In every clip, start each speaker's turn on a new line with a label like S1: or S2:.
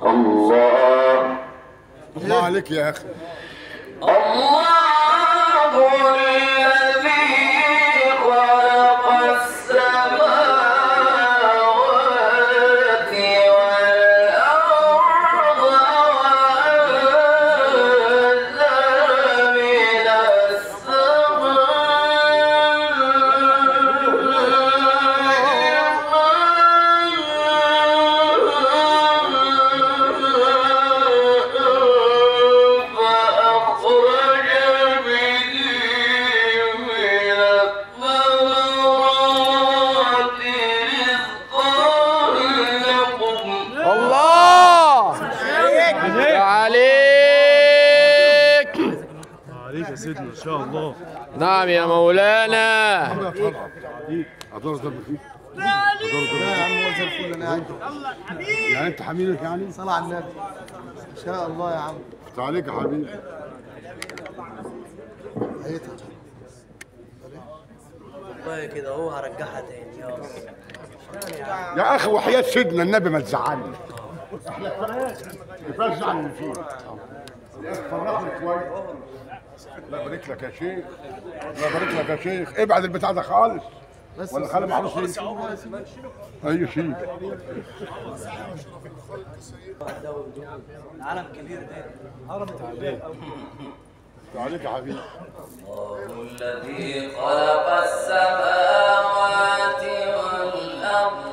S1: الله
S2: الله عليك يا اخي.
S1: الله الذي خلق السماوات والأرض وأنزل من
S3: عليك يا سيدنا ان شاء الله.
S4: نعم يا مولانا.
S2: هدور ضرب فيه.
S5: لا يا عم هو زي الفل انا قاعد.
S2: يعني انت حميلك يعني؟
S5: صلى على النبي. ان شاء الله يا عم.
S2: انت عليك يا حبيبي.
S5: هيتها
S6: والله كده هو هرجعها تاني يا
S2: يا اخي وحياة سيدنا النبي ما تزعلني. كفايه زعل من فيه. فرحني كويس. الله يبارك لك يا شيخ. الله يبارك لك يا شيخ. ابعد البتاع ده خالص. ولا خلي معروف ايه؟ اي شيء.
S6: العالم كبير ده.
S2: عليك يا حبيبي.
S1: الله الذي خلق السماوات والأرض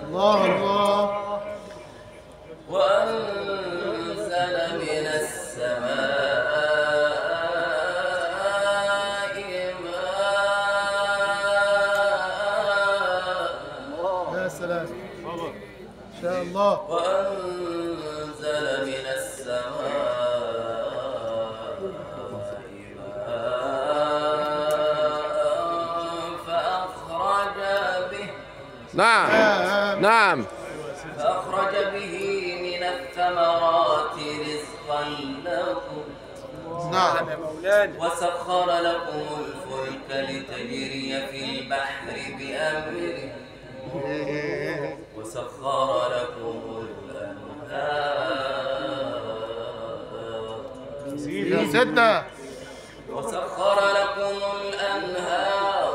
S5: الله الله.
S1: وأنزل من السماء ماء.
S5: يا سلام. ان شاء الله.
S1: وأنزل من السماء فأخرج به.
S4: نعم نعم.
S1: فأخرج به من الثمرات رزقا لكم.
S5: نعم يا مولانا.
S1: وسخر لكم الفلك لتجري في البحر بأمره. وسخر لكم الأنهار.
S5: يا سيدنا.
S1: وسخر لكم الأنهار.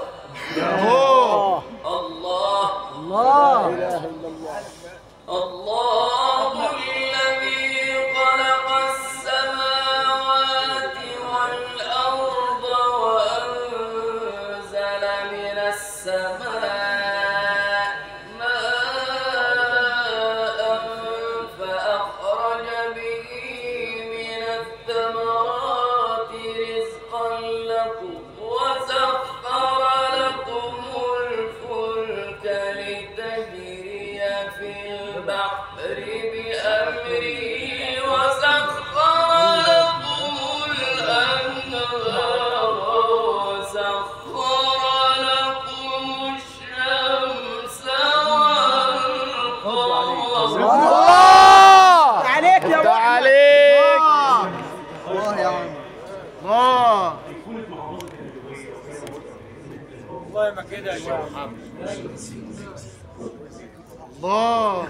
S5: اهو.
S1: الله
S5: الله.
S1: الله الذي خلق السماوات والأرض وأنزل من السماء ماء فأخرج به من الثمرات رزقا لكم وسخر لكم الفلك لتجري في البحر بأمره وسخر لكم الأنهار وسخر لكم الشمس والقمر.
S4: الله
S5: عليك يا
S4: عليك.
S5: الله يا عم. الله.
S3: والله ما كده يا شيخ محمد.
S5: الله.